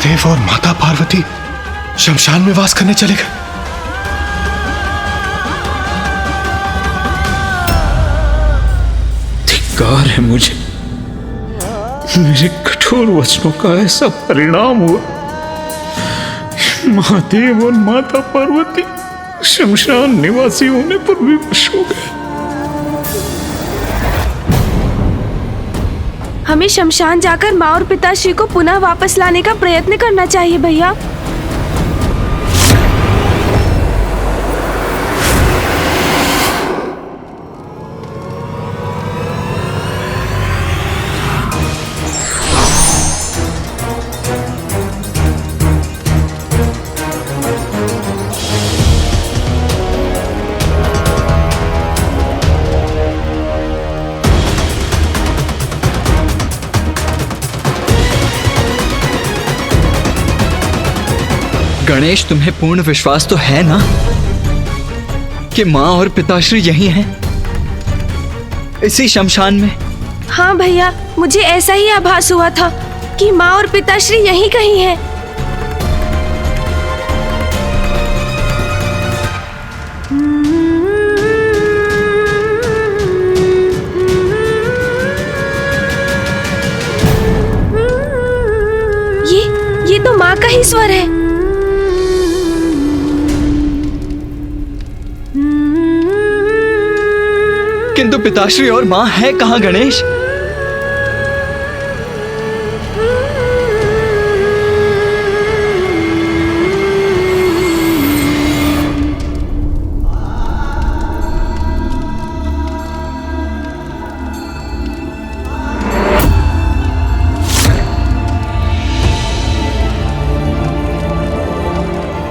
महादेव और माता पार्वती शमशान में वास करने चले गए। धिक्कार है मुझे, मेरे कठोर वचनों का ऐसा परिणाम हुआ। महादेव और माता पार्वती शमशान निवासी होने पर विवश हो गए। हमें शमशान जाकर माँ और पिताश्री को पुनः वापस लाने का प्रयत्न करना चाहिए भैया। गणेश, तुम्हें पूर्ण विश्वास तो है ना कि माँ और पिताश्री यही हैं, इसी शमशान में? हाँ भैया, मुझे ऐसा ही आभास हुआ था कि माँ और पिताश्री यहीं कहीं हैं। ये तो माँ का ही स्वर है। किंतु पिताश्री और माँ है कहाँ गणेश?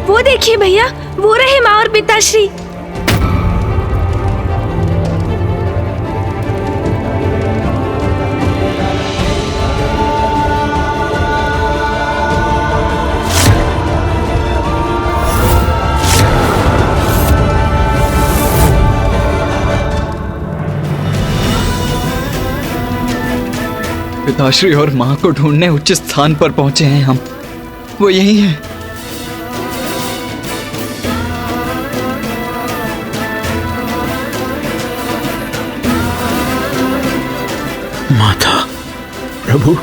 वो देखिए भैया, वो रहे माँ और पिताश्री। पिताश्री और माँ को ढूंढने उच्च स्थान पर पहुंचे हैं हम, वो यही है। माता, प्रभु,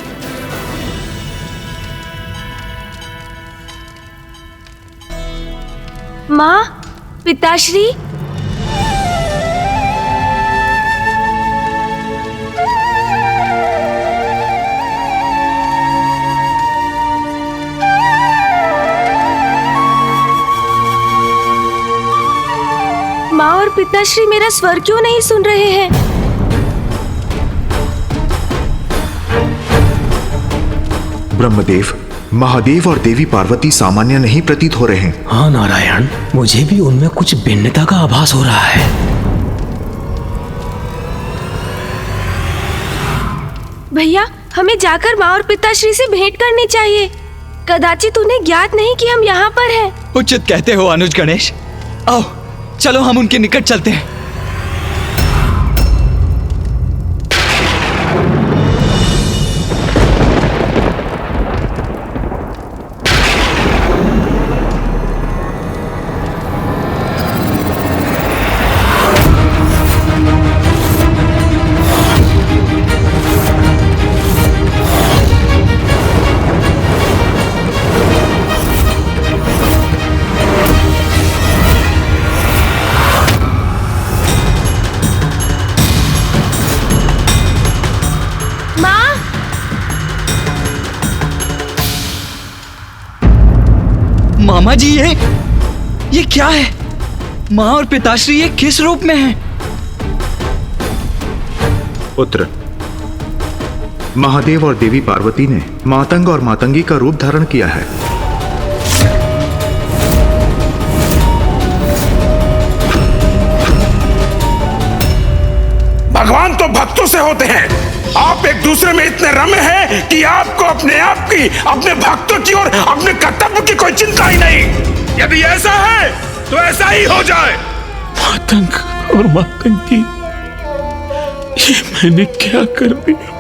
माँ, पिताश्री, माँ और पिताश्री मेरा स्वर क्यों नहीं सुन रहे हैं? ब्रह्मदेव, महादेव और देवी पार्वती सामान्य नहीं प्रतीत हो रहे हैं। हाँ नारायण, मुझे भी उनमें कुछ भिन्नता का आभास हो रहा है। भैया, हमें जाकर माँ और पिताश्री से भेंट करनी चाहिए। कदाचित उन्हें ज्ञात नहीं कि हम यहाँ पर हैं। उचित कहते हो अनुज गणेश, आओ चलो हम उनके निकट चलते हैं। मामा जी, ये क्या है? माँ और पिताश्री ये किस रूप में हैं? पुत्र, महादेव और देवी पार्वती ने मातंग और मातंगी का रूप धारण किया है। भगवान तो भक्तों से होते हैं। आप एक दूसरे में इतने रमे हैं कि आपको अपने आप की, अपने भक्तों की और अपने कर्तव्य की कोई चिंता ही नहीं। यदि ऐसा है तो ऐसा ही हो जाए। मातंग और मातंगी, ये मैंने क्या कर दिया?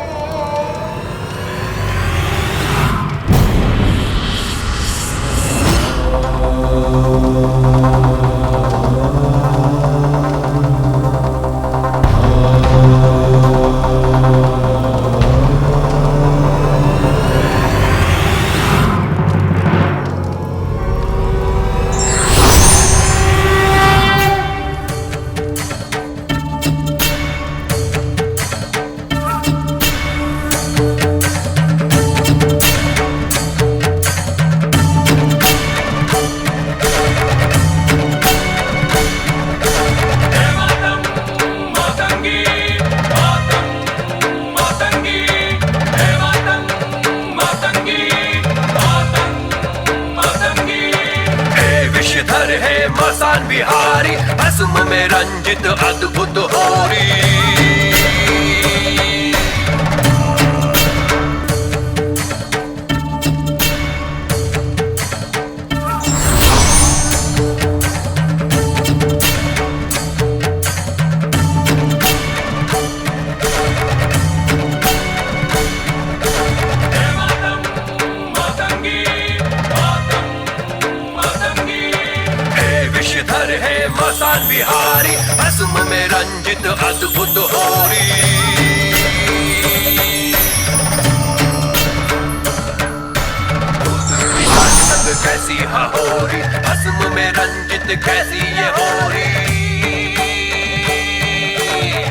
विषधर है मसान बिहारी, भस्म में रंजित अद्भुत होरी। विषधर है मसान बिहारी, भस्म में रंजित अद्भुत होरी। कैसी होरी, भस्म में रंजित कैसी ये होरी।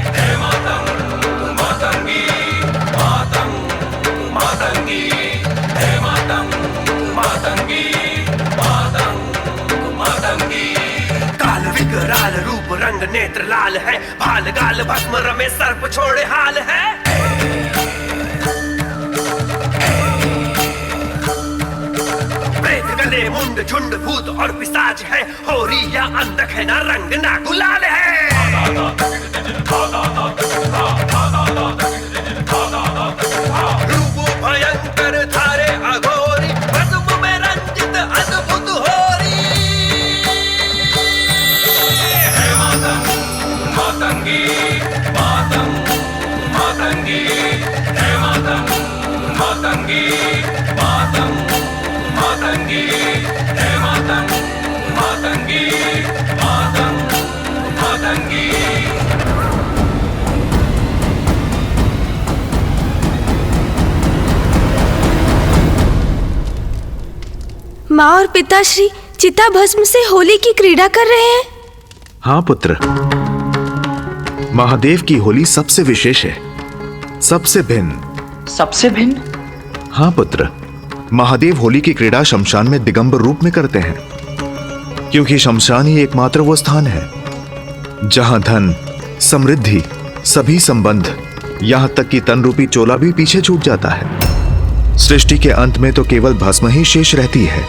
हे मातंग मातंगी, मातंग मातंगी, हे मातंग मातंगी, मातंग मातंगी। काल विकराल रूप रंग नेत्र लाल है, भाल गाल भस्म रमे सर्प छोड़े हाल है। प्रेत गले मुंड झुंड भूत और पिशाच है, होरी या अंधक है ना रंग ना गुलाल है। रूप भयंकर धारे अघोरी, भस्म में रंजित अद्भुत होरी। हे मातंग मातंगी, मातंग मातंगी, हे मातंग मातंगी, मातंग मातंगी, हे मातंग मातंगी, मातंग मातंगी। माँ और पिताश्री चिता भस्म से होली की क्रीड़ा कर रहे हैं। हाँ पुत्र, महादेव की होली सबसे विशेष है, सबसे भिन्न। सबसे भिन्न? हाँ पुत्र, महादेव होली की क्रीड़ा शमशान में दिगंबर रूप में करते हैं, क्योंकि शमशान ही एकमात्र वो स्थान है जहां धन, समृद्धि, सभी संबंध, यहां तक कि तन रूपी चोला भी पीछे छूट जाता है। सृष्टि के अंत में तो केवल भस्म ही शेष रहती है,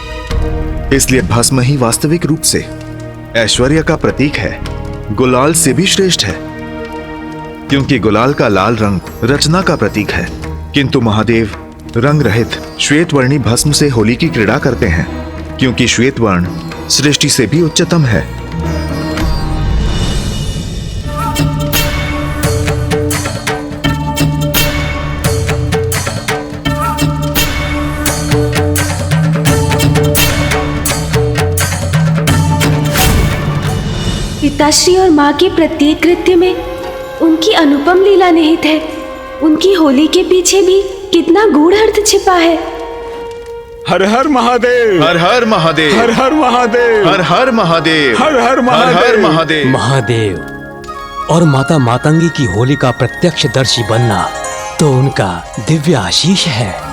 इसलिए भस्म ही वास्तविक रूप से ऐश्वर्य का प्रतीक है, गुलाल से भी श्रेष्ठ है, क्योंकि गुलाल का लाल रंग रचना का प्रतीक है। किंतु महादेव रंग रहित श्वेत वर्णी भस्म से होली की क्रीड़ा करते हैं, क्योंकि श्वेत वर्ण सृष्टि से भी उच्चतम है। पिताश्री और माँ के प्रत्येक कृत्य में उनकी अनुपम लीला निहित है। उनकी होली के पीछे भी कितना गूढ़ अर्थ छिपा है। हर हर महादेव, हर हर महादेव, हर हर महादेव, हर हर महादेव, हर हर हर हर महादेव। महादेव। महादेव और माता मातंगी की होली का प्रत्यक्षदर्शी बनना तो उनका दिव्य आशीष है।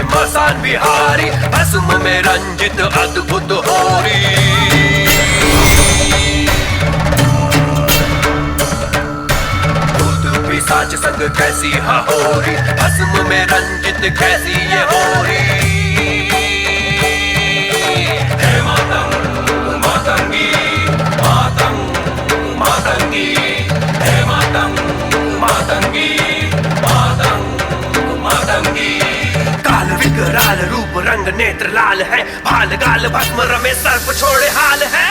मसान बिहारी, भस्म में रंजित अद्भुत होरी। भूत पिशाच संग कैसी होरी, भस्म में रंजित कैसी ये होरी। हे मातंग मातंगी, मातंग मातंगी, हे मातंग मातंगी, मातंग मातंगी। काल विकराल रूप रंग नेत्र लाल है, भाल गाल भस्म रमे सर्प छोड़े हाल है।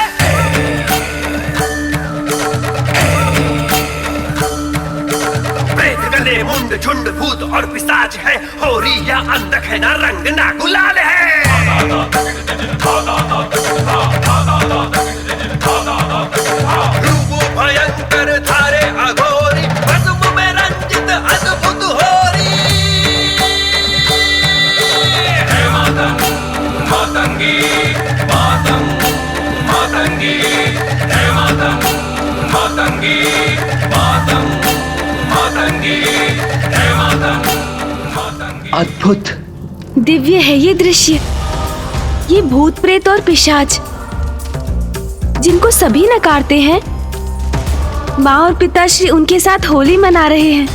प्रेत गले मुंड झुंड भूत और पिशाच है, होरी या अंधक है ना रंग ना गुलाल है। रूप भयंकर धारे अघोरी, भस्म में रंजित अद्भुत होरी। हे मातंग मातंगी मातंग मातंगी, हे मातंग मातंगी मातंग मातंगी, हे मातंग मातंगी। अद्भुत, दिव्य है ये दृश्य। ये भूत प्रेत और पिशाच जिनको सभी नकारते हैं, माँ और पिताश्री उनके साथ होली मना रहे हैं।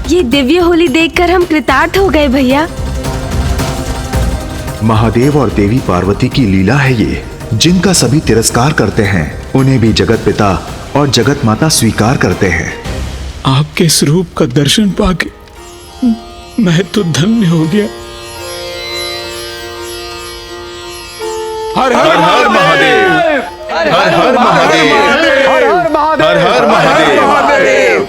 ये दिव्य होली देखकर हम कृतार्थ हो गए भैया। महादेव और देवी पार्वती की लीला है ये, जिनका सभी तिरस्कार करते हैं, उन्हें भी जगत पिता और जगत माता स्वीकार करते हैं। आपके इस रूप का दर्शन पाके मैं तो धन्य हो गया। हर हर हर महादेव, हर हर महादेव, हर हर महादेव, हर हर महादेव।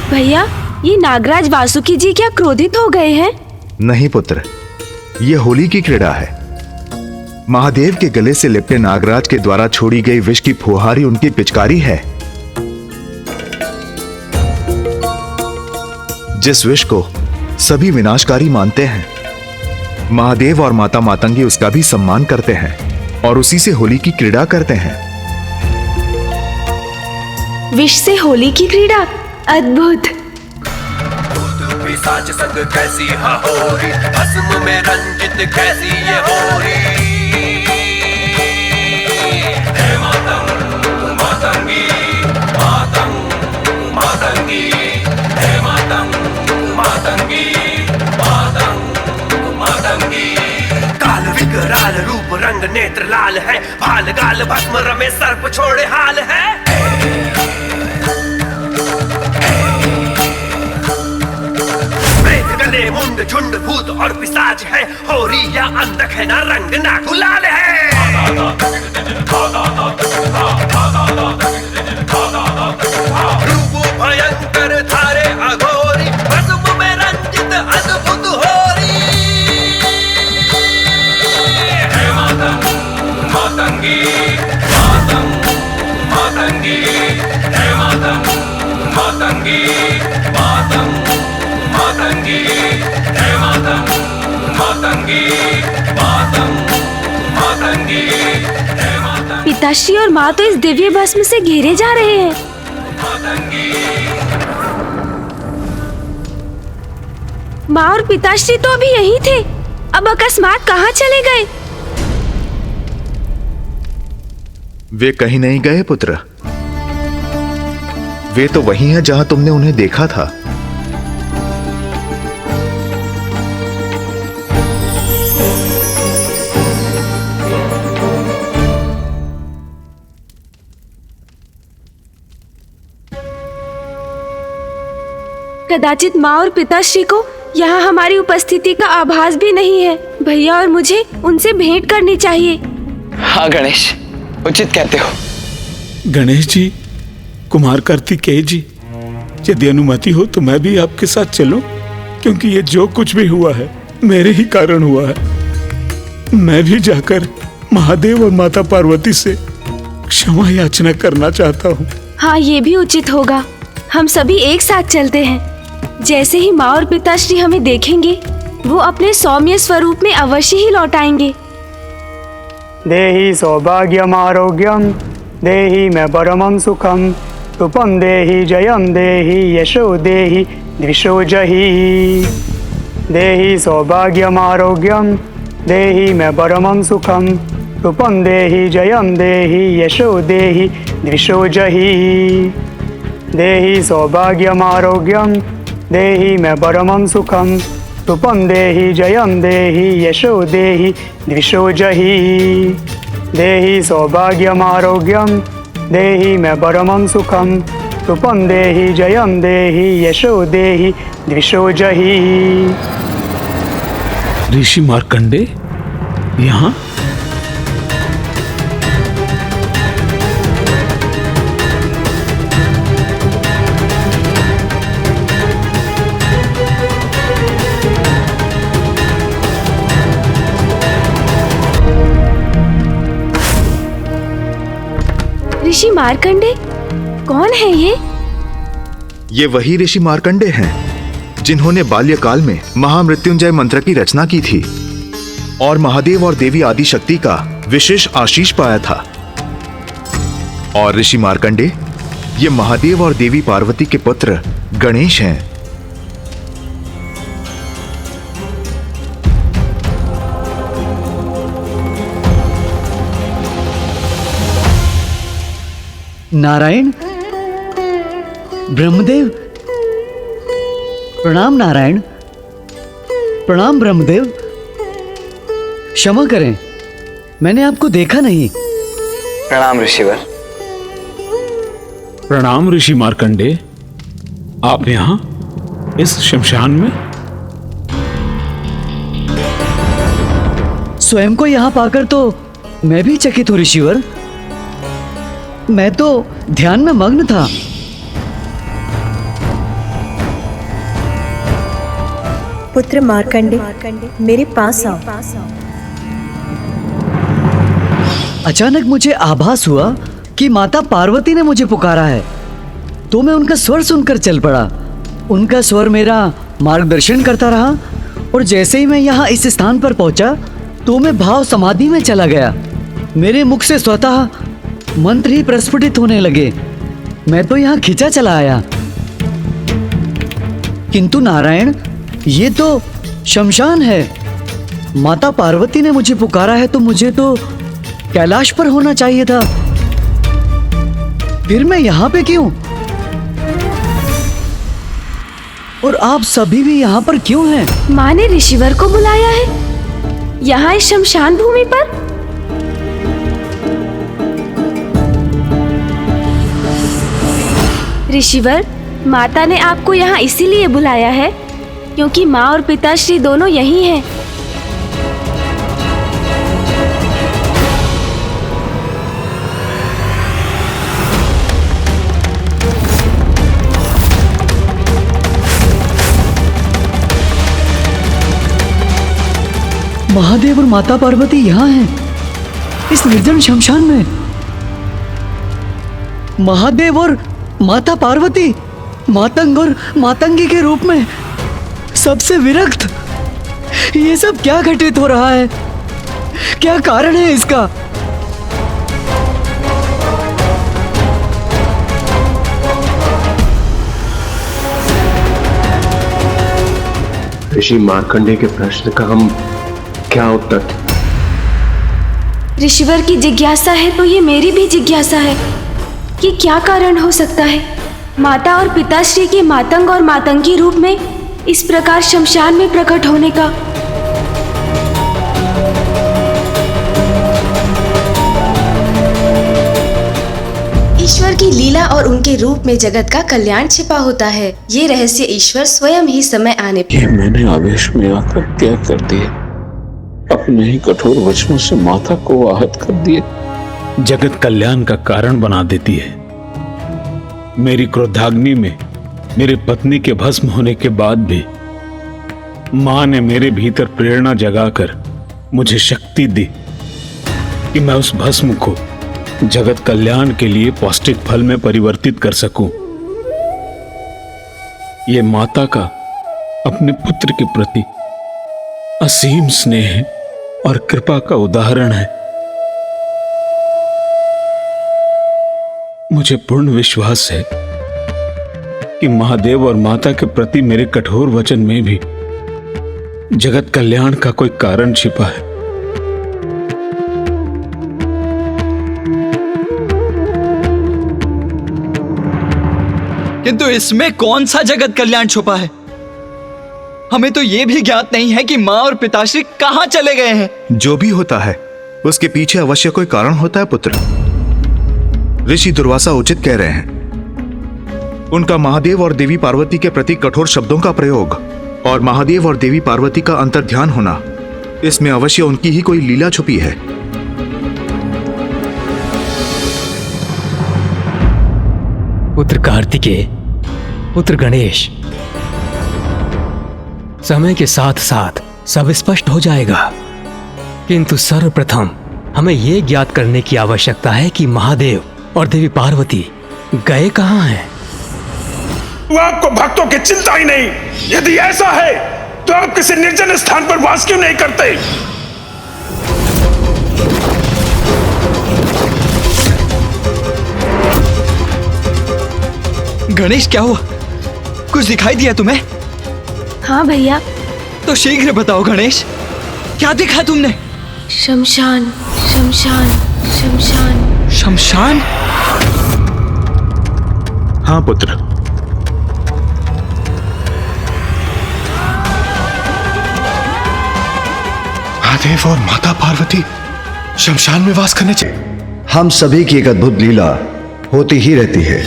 भैया, ये नागराज वासुकी जी क्या क्रोधित हो गए हैं? नहीं पुत्र, यह होली की क्रीड़ा है। महादेव के गले से लिपटे नागराज के द्वारा छोड़ी गई विष की फुहारी उनकी पिचकारी है। जिस विष को सभी विनाशकारी मानते हैं, महादेव और माता मातंगी उसका भी सम्मान करते हैं और उसी से होली की क्रीड़ा करते हैं। विष से होली की क्रीड़ा, अद्भुत। पिशाच संग कैसी होरी, भस्म में रंजित कैसी ये होरी। हे मातंग मातंगी मातंग मातंगी, हे मातंग मातंगी मातंग मातंगी। काल विकराल रूप रंग नेत्र लाल है, भाल गाल भस्म रमे सर्प छोड़े हाल है। गले मुंड झुंड भूत और पिशाच है, होरी या अंधक है ना रंग ना गुलाल है। रूप भयंकर धारे अघोरी, भस्म में रंजित अद्भुत होरी। हे मातंग मातंगी मातंग मातंगी, हे मातंग मातंगी मातंग मातंगी, हे मातंग मातंगी मातंग मातंगी, हे मातंग। पिताश्री और माँ तो इस दिव्य भस्म से घेरे जा रहे हैं। माँ और पिताश्री तो अभी यहीं थे, अब अकस्मात कहाँ चले गए? वे कहीं नहीं गए पुत्र, वे तो वही हैं जहां तुमने उन्हें देखा था। कदाचित माँ और पिताश्री को यहाँ हमारी उपस्थिति का आभास भी नहीं है। भैया और मुझे उनसे भेंट करनी चाहिए। हाँ गणेश, उचित कहते हो। गणेश जी, कुमार कार्तिकेय जी, यदि अनुमति हो तो मैं भी आपके साथ चलूं, क्योंकि ये जो कुछ भी हुआ है मेरे ही कारण हुआ है। मैं भी जाकर महादेव और माता पार्वती से क्षमा याचना करना चाहता हूँ। हाँ, ये भी उचित होगा। हम सभी एक साथ चलते हैं। जैसे ही माँ और पिताश्री हमें देखेंगे, वो अपने सौम्य स्वरूप में अवश्य ही लौट आएंगे। देहि सौभाग्यम आरोग्यम, देहि मे परमं सुखम, तुपम देहि जयम देहि यशो देहि द्विषो जहि। देहि सौभाग्यम आरोग्यम, देहि मे परमं सुखम, तुपम देहि जयम देहि यशो देहि द्विषो जहि। देहि सौभाग्यम आरोग्यम, देहि मे परमं सुखम, तुपम देहि जयम देहि यशो देहि द्विषो जहि। देहि सौभाग्यम आरोग्यम, देहि मे परमं सुखम। तुपं देहि जयं देहि यशो देहि द्विषो जहि। ऋषि मार्कंडे यहाँ? ऋषि मार्कंडे कौन है ये? ये वही ऋषि मार्कंडे हैं जिन्होंने बाल्यकाल में महामृत्युंजय मंत्र की रचना की थी और महादेव और देवी आदिशक्ति का विशेष आशीष पाया था। और ऋषि मार्कंडे ये महादेव और देवी पार्वती के पुत्र गणेश हैं। नारायण, ब्रह्मदेव, प्रणाम नारायण, प्रणाम ब्रह्मदेव। क्षमा करें, मैंने आपको देखा नहीं। प्रणाम ऋषिवर। प्रणाम ऋषि मार्कंडे, आप यहाँ इस शमशान में? स्वयं को यहाँ पाकर तो मैं भी चकित हूँ ऋषिवर। मैं तो ध्यान में मग्न था। पुत्र मार्कंडे, मेरे पास आओ। अचानक मुझे आभास हुआ कि माता पार्वती ने मुझे पुकारा है, तो मैं उनका स्वर सुनकर चल पड़ा। उनका स्वर मेरा मार्गदर्शन करता रहा और जैसे ही मैं यहाँ इस स्थान पर पहुंचा तो मैं भाव समाधि में चला गया। मेरे मुख से स्वतः मंत्र ही प्रस्फुटित होने लगे। मैं तो यहाँ खिंचा चला आया। किंतु नारायण, ये तो शमशान है। माता पार्वती ने मुझे पुकारा है तो मुझे तो कैलाश पर होना चाहिए था। फिर मैं यहाँ पे क्यों? और आप सभी भी यहाँ पर क्यों हैं? माँ ने ऋषिवर को बुलाया है यहाँ इस शमशान भूमि पर। ऋषिवर, माता ने आपको यहाँ इसीलिए बुलाया है क्योंकि माँ और पिताश्री दोनों यही हैं। महादेव और माता पार्वती यहाँ हैं, इस निर्जन शमशान में। महादेव और माता पार्वती मातंग और मातंगी के रूप में सबसे विरक्त। ये सब क्या घटित हो रहा है? क्या कारण है इसका? ऋषि मार्कंडे के प्रश्न का हम क्या उत्तर? ऋषिवर की जिज्ञासा है तो ये मेरी भी जिज्ञासा है कि क्या कारण हो सकता है माता और पिताश्री के मातंग और मातंगी रूप में इस प्रकार शमशान में प्रकट होने का। ईश्वर की लीला और उनके रूप में जगत का कल्याण छिपा होता है। ये रहस्य ईश्वर स्वयं ही समय आने पर। ये मैंने आवेश में आकर क्या कर दिया? अपने ही कठोर वचनों से माता को आहत कर दिए। जगत कल्याण का कारण बना देती है। मेरी क्रोधाग्नि में मेरे पत्नी के भस्म होने के बाद भी मां ने मेरे भीतर प्रेरणा जगाकर मुझे शक्ति दी कि मैं उस भस्म को जगत कल्याण के लिए पौष्टिक फल में परिवर्तित कर सकूं। यह माता का अपने पुत्र के प्रति असीम स्नेह और कृपा का उदाहरण है। मुझे पूर्ण विश्वास है कि महादेव और माता के प्रति मेरे कठोर वचन में भी जगत कल्याण का कोई कारण छिपा है। किंतु इसमें कौन सा जगत कल्याण छुपा है? हमें तो यह भी ज्ञात नहीं है कि माँ और पिताश्री कहाँ चले गए हैं। जो भी होता है उसके पीछे अवश्य कोई कारण होता है पुत्र। ऋषि दुर्वासा उचित कह रहे हैं। उनका महादेव और देवी पार्वती के प्रति कठोर शब्दों का प्रयोग और महादेव और देवी पार्वती का अंतर्ध्यान होना, इसमें अवश्य उनकी ही कोई लीला छुपी है। पुत्र कार्तिकेय, पुत्र गणेश, समय के साथ साथ सब स्पष्ट हो जाएगा, किंतु सर्वप्रथम हमें यह ज्ञात करने की आवश्यकता है कि महादेव और देवी पार्वती गए कहाँ हैं। वो आपको भक्तों की चिंता ही नहीं। यदि ऐसा है तो आप किसी निर्जन स्थान पर वास क्यों नहीं करते? गणेश, क्या हुआ? कुछ दिखाई दिया तुम्हें? हाँ भैया। तो शीघ्र बताओ गणेश, क्या देखा तुमने? शमशान, शमशान, शमशान। शमशान? हाँ पुत्र, महादेव और माता पार्वती शमशान में वास करने चाहिए। हम सभी की एक अद्भुत लीला होती ही रहती है।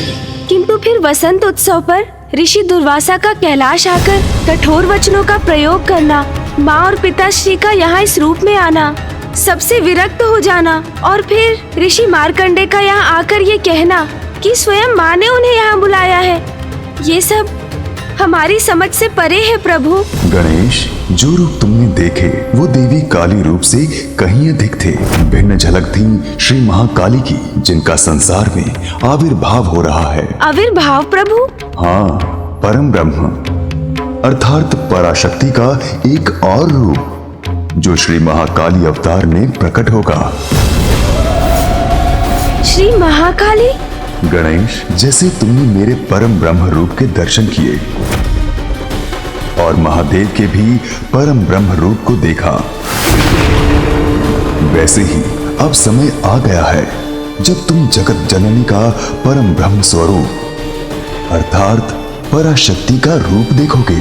किंतु फिर वसंत उत्सव पर ऋषि दुर्वासा का कैलाश आकर कठोर वचनों का प्रयोग करना, माँ और पिताश्री का यहाँ इस रूप में आना, सबसे विरक्त हो जाना और फिर ऋषि मार्कंडे का यहाँ आकर ये कहना कि स्वयं माँ ने उन्हें यहाँ बुलाया है, ये सब हमारी समझ से परे है प्रभु। गणेश, जो रूप तुमने देखे वो देवी काली रूप से कहीं अधिक थे। भिन्न झलक थी श्री महाकाली की, जिनका संसार में आविर्भाव हो रहा है। आविर्भाव प्रभु? हाँ, परम ब्रह्म अर्थात पराशक्ति का एक और रूप जो श्री महाकाली अवतार में प्रकट होगा। श्री महाकाली? गणेश, जैसे तुमने मेरे परम ब्रह्म रूप के दर्शन किए और महादेव के भी परम ब्रह्म रूप को देखा, वैसे ही अब समय आ गया है जब तुम जगत जननी का परम ब्रह्म स्वरूप अर्थात पराशक्ति का रूप देखोगे।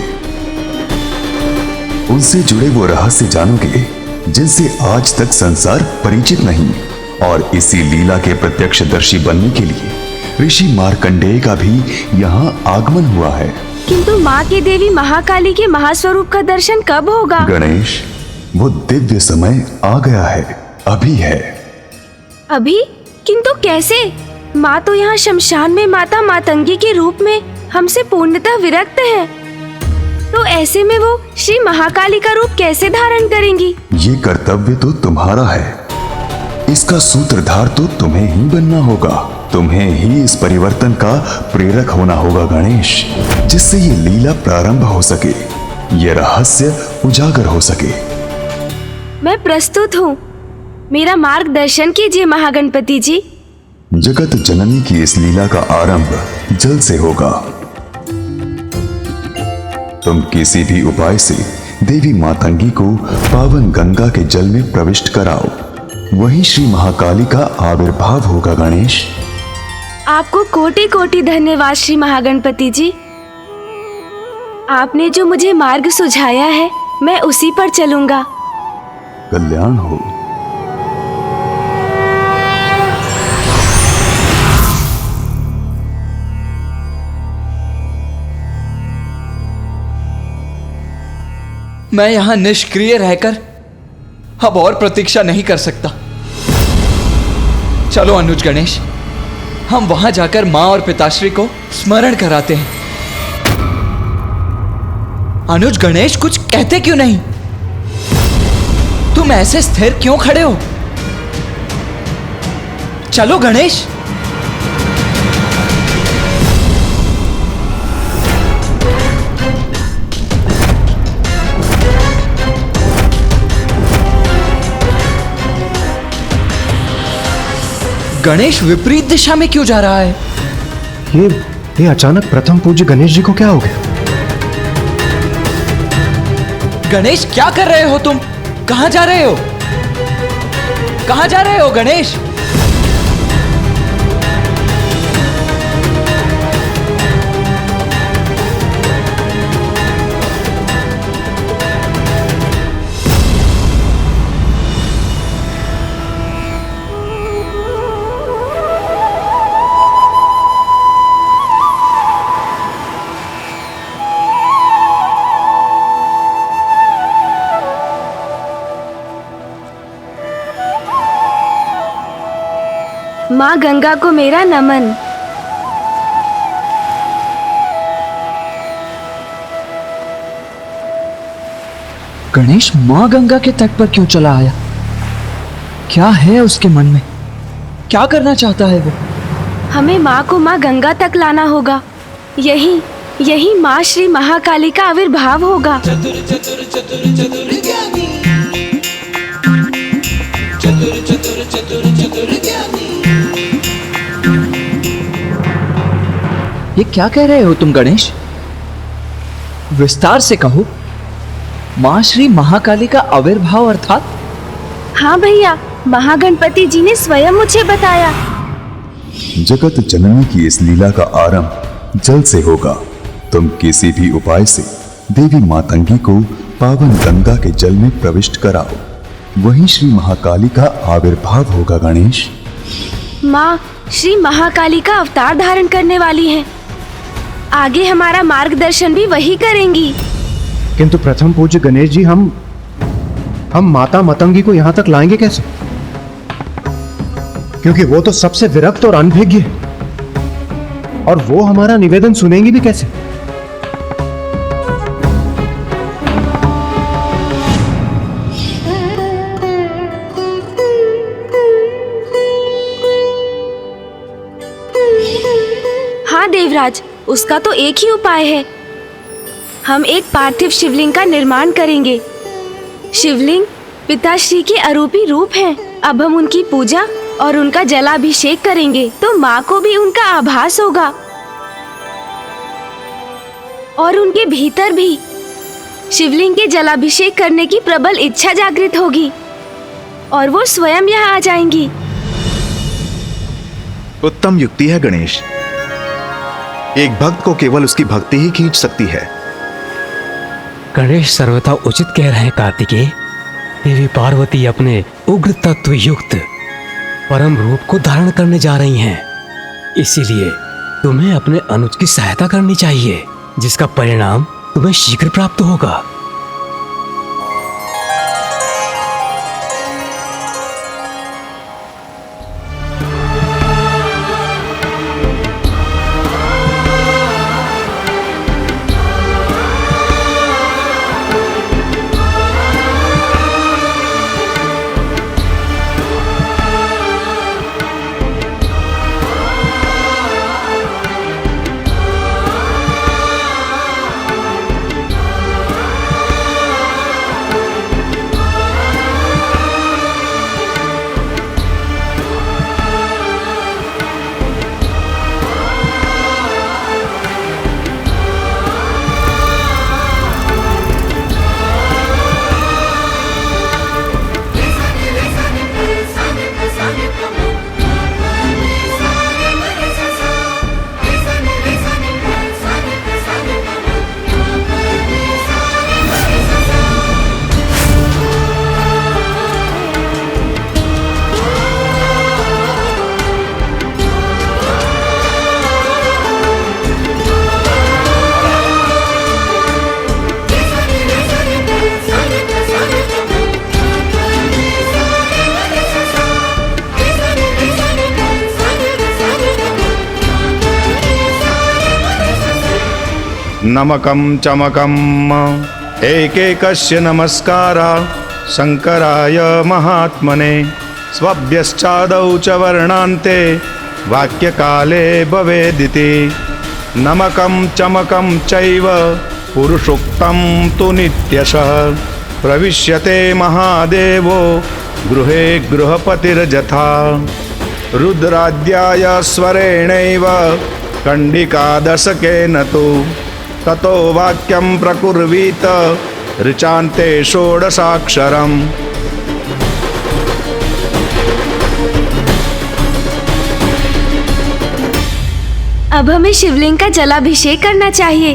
उनसे जुड़े वो रहस्य जानोगे जिनसे आज तक संसार परिचित नहीं, और इसी लीला के प्रत्यक्षदर्शी बनने के लिए ऋषि मार्कंडेय का भी यहाँ आगमन हुआ है। किंतु माँ की देवी महाकाली के महास्वरूप का दर्शन कब होगा? गणेश, वो दिव्य समय आ गया है, अभी है। अभी? किंतु कैसे? माँ तो यहाँ शमशान में माता मातंगी के रूप में हमसे पूर्णतः विरक्त है, तो ऐसे में वो श्री महाकाली का रूप कैसे धारण करेंगी? ये कर्तव्य तो तुम्हारा है, इसका सूत्रधार तो तुम्हें ही बनना होगा। तुम्हें ही इस परिवर्तन का प्रेरक होना होगा गणेश, जिससे ये लीला प्रारंभ हो सके, ये रहस्य उजागर हो सके। मैं प्रस्तुत हूँ, मेरा मार्गदर्शन कीजिए महागणपति जी। जगत जननी की इस लीला का आरंभ जल से होगा। तुम किसी भी उपाय से देवी मातंगी को पावन गंगा के जल में प्रविष्ट कराओ, वहीं श्री महाकाली का आविर्भाव होगा गणेश। आपको कोटि कोटि धन्यवाद श्री महागणपति जी। आपने जो मुझे मार्ग सुझाया है मैं उसी पर चलूंगा। कल्याण हो। मैं यहाँ निष्क्रिय रहकर अब और प्रतीक्षा नहीं कर सकता। चलो अनुज गणेश, हम वहां जाकर माँ और पिताश्री को स्मरण कराते हैं। अनुज गणेश, कुछ कहते क्यों नहीं? तुम ऐसे स्थिर क्यों खड़े हो? चलो गणेश। गणेश विपरीत दिशा में क्यों जा रहा है? ये अचानक प्रथम पूज्य गणेश जी को क्या हो गया? गणेश, क्या कर रहे हो तुम? कहां जा रहे हो? कहां जा रहे हो गणेश? माँ गंगा को मेरा नमन। गणेश माँ गंगा के तट पर क्यों चला आया? क्या है उसके मन में? क्या करना चाहता है वो? हमें माँ को माँ गंगा तक लाना होगा। यही माँ श्री महाकाली का आविर्भाव होगा। ये क्या कह रहे हो तुम गणेश? विस्तार से कहो। माँ श्री महाकाली का आविर्भाव अर्थात? हाँ भैया, महागणपति जी ने स्वयं मुझे बताया। जगत जननी की इस लीला का आरंभ जल से होगा। तुम किसी भी उपाय से देवी मातंगी को पावन गंगा के जल में प्रविष्ट कराओ, वहीं श्री महाकाली का आविर्भाव होगा। गणेश, माँ श्री महाकाली का अवतार धारण करने वाली हैं। आगे हमारा मार्गदर्शन भी वही करेंगी। किंतु प्रथम पूज्य गणेश जी, हम माता मतंगी को यहाँ तक लाएंगे कैसे? क्योंकि वो तो सबसे विरक्त और अनभिज्ञ है, और वो हमारा निवेदन सुनेंगी भी कैसे? हाँ देवराज, उसका तो एक ही उपाय है। हम एक पार्थिव शिवलिंग का निर्माण करेंगे। शिवलिंग पिताश्री के अरूपी रूप हैं। अब हम उनकी पूजा और उनका जलाभिषेक करेंगे तो माँ को भी उनका आभास होगा, और उनके भीतर भी शिवलिंग के जलाभिषेक करने की प्रबल इच्छा जागृत होगी और वो स्वयं यहाँ आ जाएंगी। उत्तम युक्ति है गणेश। एक भक्त को केवल उसकी भक्ति ही खींच सकती है। गणेश सर्वथा उचित कह रहे हैं कार्तिकेय। देवी पार्वती अपने उग्र तत्व युक्त परम रूप को धारण करने जा रही हैं। इसीलिए तुम्हें अपने अनुज की सहायता करनी चाहिए, जिसका परिणाम तुम्हें शीघ्र प्राप्त होगा। नमकं चमकम् एकैकस्य नमस्कारा शंकराय महात्मने स्वभ्यश्चादौ च वर्णान्ते वाक्यकाले भवेदिति। नमकं चमकं चैव पुरुषोक्तं तु नित्यशः प्रविश्यते महादेवो गृहे गृहपतिर्यथा। रुद्राद्याय स्वरेणैव कंडिकादशकेन तु ततो वाक्यं प्रकुर्वीत ऋचान्ते षोडशाक्षरम्। अब हमें शिवलिंग का जलाभिषेक करना चाहिए।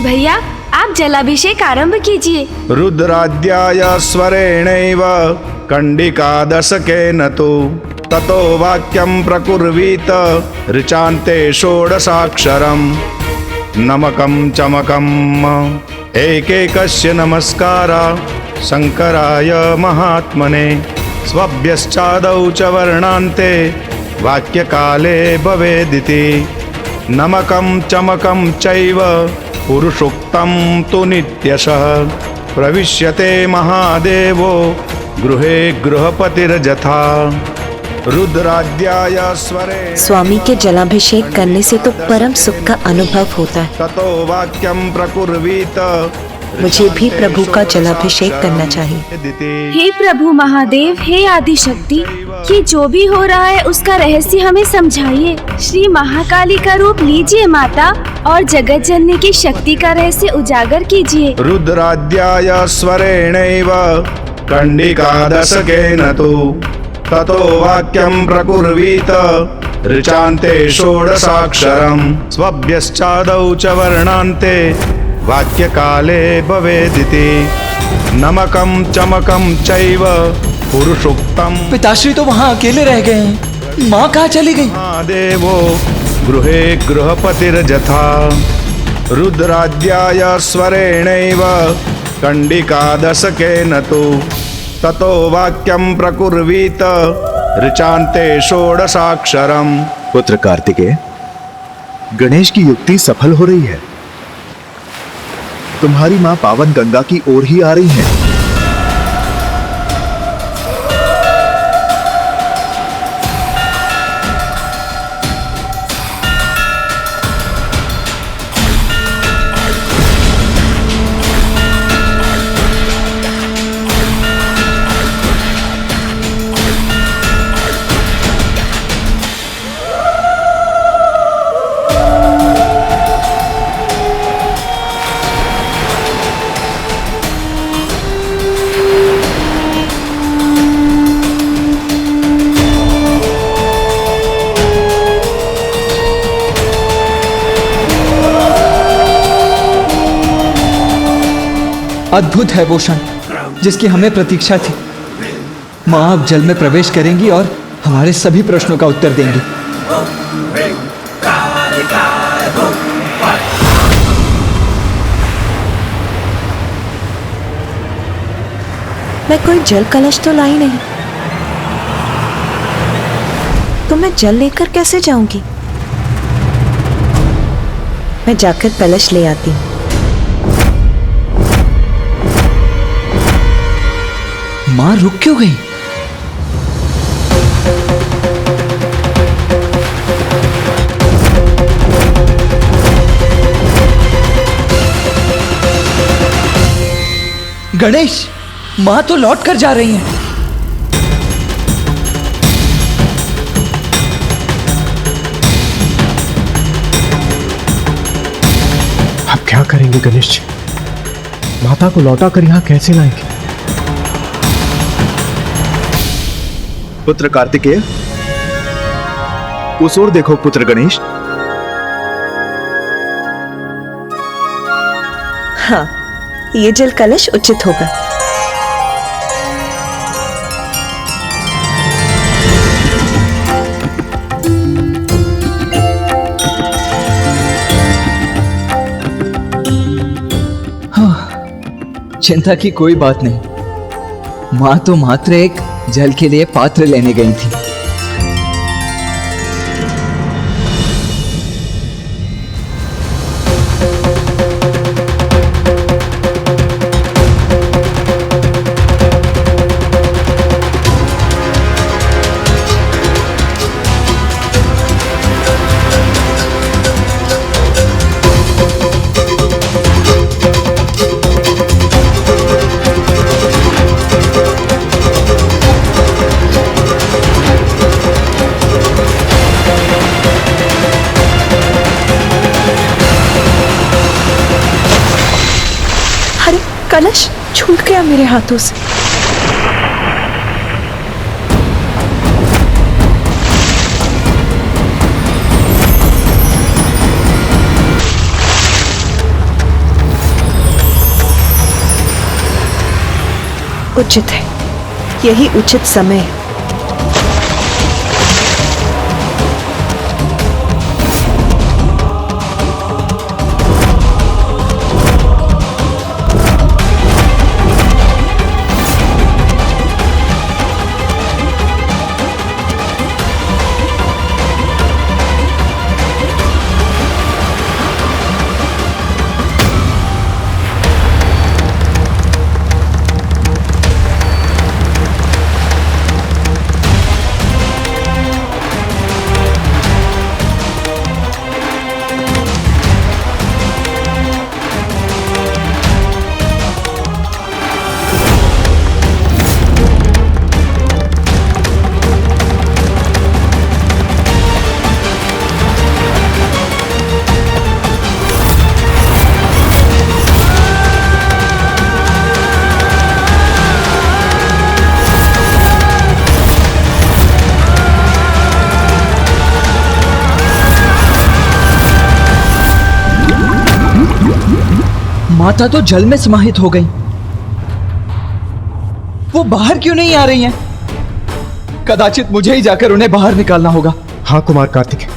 भैया, आप जलाभिषेक आरंभ कीजिए। रुद्राद्याय स्वरेणैव कंडिकादशकेन तु ततो वाक्यं प्रकुर्वीत ऋचान्ते षोडशाक्षरम्। नमकं चमकम् एकैकस्य नमस्कारा शंकराय महात्मने स्वभ्यश्चादौ च वर्णान्ते वाक्यकाले भवेदिति नमकं चमकं चैव पुरुषोक्तं तु नित्यशः प्रविश्यते महादेवो गृहे गृहपतिर्यथा रुद्राद्याय स्वरे। स्वामी के जलाभिषेक करने से तो परम सुख का अनुभव होता है। ततो वाक्यं प्रकुर्वीत। मुझे भी प्रभु का जलाभिषेक करना चाहिए। हे प्रभु महादेव, हे आदिशक्ति, ये जो भी हो रहा है उसका रहस्य हमें समझाइए। श्री महाकाली का रूप लीजिए माता और जगत जननी की शक्ति का रहस्य उजागर कीजिए। रुद्राद्याय स्वरेणैव कंडिकादशकेन तु ततो वाक्यं प्रकुर्वीत ऋचान्ते षोडशाक्षरम् स्वभ्यश्चादौ च वर्णान्ते वाक्यकाले भवेदिति नमकं चमकं चैव पुरुषोक्तम। पिताश्री तो वहाँ अकेले रह गए हैं, माँ कहाँ चली गई? देवो गृहे गृहपतिर्यथा रुद्राद्याय स्वरेणैव कंडिकादशकेन तु ततो वाक्यं प्रकुर्वीत ऋचान्ते षोडशाक्षरम्। पुत्र कार्तिकेय, गणेश की युक्ति सफल हो रही है। तुम्हारी मां पावन गंगा की ओर ही आ रही हैं। अद्भुत है वो क्षण जिसकी हमें प्रतीक्षा थी। माँ अब जल में प्रवेश करेंगी और हमारे सभी प्रश्नों का उत्तर देंगी। मैं कोई जल कलश तो लाई नहीं, तो मैं जल लेकर कैसे जाऊंगी? मैं जाकर कलश ले आती हूँ। माँ रुक क्यों गई? गणेश, माँ तो लौट कर जा रही हैं। अब क्या करेंगे गणेश जी? माता को लौटा कर यहाँ कैसे लाएंगे? पुत्र कार्तिकेय, उस ओर देखो पुत्र गणेश। हाँ, ये जल कलश उचित होगा। चिंता की कोई बात नहीं। माँ तो मात्र एक जल के लिए पात्र लेने गई थी। कलश छूट गया मेरे हाथों से। उचित है, यही उचित समय है। माता तो जल में समाहित हो गई। वो बाहर क्यों नहीं आ रही हैं? कदाचित मुझे ही जाकर उन्हें बाहर निकालना होगा। हाँ कुमार कार्तिकेय,